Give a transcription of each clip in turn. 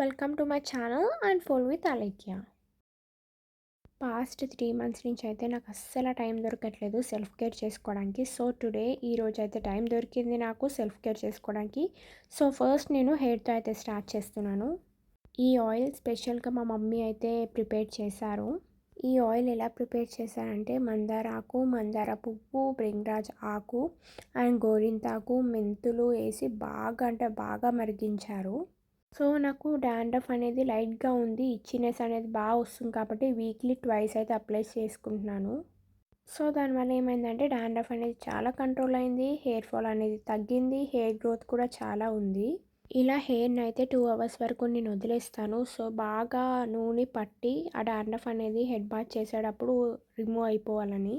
Welcome to my channel and phone with Alekhya. Past 3 months నుంచి అయితే నాకు అస్సలు టైం దొరకట్లేదు సెల్ఫ్ కేర్ చేసుకోవడానికి. సో టుడే ఈరోజు అయితే టైం దొరికింది నాకు సెల్ఫ్ కేర్ చేసుకోవడానికి. సో ఫస్ట్ నేను హెయిర్తో అయితే స్టార్ట్ చేస్తున్నాను. ఈ ఆయిల్ స్పెషల్గా మా మమ్మీ అయితే ప్రిపేర్ చేశారు. ఈ ఆయిల్ ఎలా ప్రిపేర్ చేశారంటే మందార ఆకు, మందార పువ్వు, బ్రింగ్రాజ్ ఆకు అండ్ గోరింతాకు, మెంతులు వేసి బాగా అంటే బాగా మరిగించారు. సో నాకు డాండ్రఫ్ అనేది లైట్గా ఉంది, ఇచ్చినెస్ అనేది బాగా వస్తుంది కాబట్టి వీక్లీ ట్వైస్ అయితే అప్లై చేసుకుంటున్నాను. సో దానివల్ల ఏమైందంటే డాండ్రఫ్ అనేది చాలా కంట్రోల్ అయింది, హెయిర్ ఫాల్ అనేది తగ్గింది, హెయిర్ గ్రోత్ కూడా చాలా ఉంది. ఇలా హెయిర్ని అయితే 2 అవర్స్ వరకు నేను వదిలేస్తాను. సో బాగా నూనె పట్టి ఆ డాండ్రఫ్ అనేది హెడ్ బాత్ చేసేటప్పుడు రిమూవ్ అయిపోవాలని.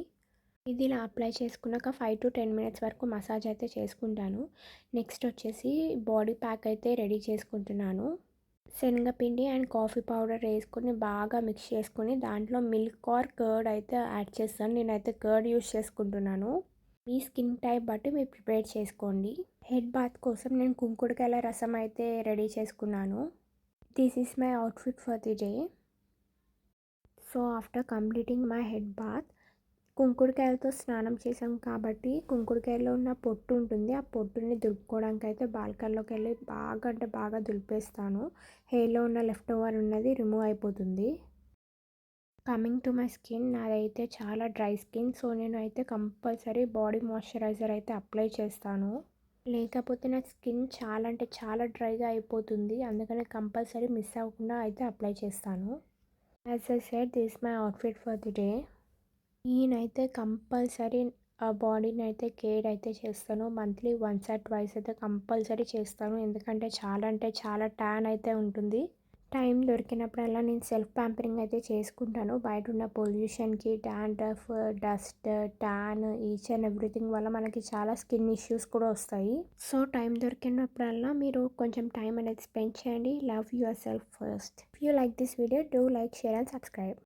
ఇది ఇలా అప్లై చేసుకున్నాక 5 to 10 మినిట్స్ వరకు మసాజ్ అయితే చేసుకుంటాను. నెక్స్ట్ వచ్చేసి బాడీ ప్యాక్ అయితే రెడీ చేసుకుంటున్నాను. శనగపిండి అండ్ కాఫీ పౌడర్ వేసుకొని బాగా మిక్స్ చేసుకొని దాంట్లో మిల్క్ ఆర్ కర్డ్ అయితే యాడ్ చేస్తాను. నేనైతే కర్డ్ యూస్ చేసుకుంటున్నాను. మీ స్కిన్ టైప్ బట్టి మీరు ప్రిపేర్ చేసుకోండి. హెడ్ బాత్ కోసం నేను కుంకుడుకాయల రసం అయితే రెడీ చేసుకున్నాను. This is my outfit for the day. So after completing my head bath కుంకుడుకాయలతో స్నానం చేసాం కాబట్టి కుంకుడుకాయలో ఉన్న పొట్టు ఉంటుంది, ఆ పొట్టుని దులుపుకోవడానికి అయితే బాల్కనీలోకి వెళ్ళి బాగా అంటే బాగా దులిపేస్తాను. హెయిర్లో ఉన్న లెఫ్ట్ ఓవర్ ఉన్నది రిమూవ్ అయిపోతుంది. కమింగ్ టు మై స్కిన్, నాదైతే చాలా డ్రై స్కిన్. సో నేను అయితే కంపల్సరీ బాడీ మాయిశ్చరైజర్ అయితే అప్లై చేస్తాను. లేకపోతే నా స్కిన్ చాలా అంటే చాలా డ్రైగా అయిపోతుంది. అందుకని కంపల్సరీ మిస్ అవ్వకుండా అయితే అప్లై చేస్తాను. As I said this my outfit for the day. నేనైతే కంపల్సరీ ఆ బాడీని అయితే కేర్ అయితే చేస్తాను. మంత్లీ వన్స్ ఆర్ ట్వైస్ అయితే కంపల్సరీ చేస్తాను. ఎందుకంటే చాలా అంటే చాలా ట్యాన్ అయితే ఉంటుంది. టైం దొరికినప్పుడల్లా నేను సెల్ఫ్ ప్యాంపరింగ్ అయితే చేసుకుంటాను. బయట ఉన్న పొల్యూషన్కి, dandruff, dust, tan, each and everything వల్ల మనకి చాలా స్కిన్ ఇష్యూస్ కూడా వస్తాయి. సో టైం దొరికినప్పుడల్లా మీరు కొంచెం టైం అనేది స్పెండ్ చేయండి. Love your self first. If you like this video, do like, share and subscribe.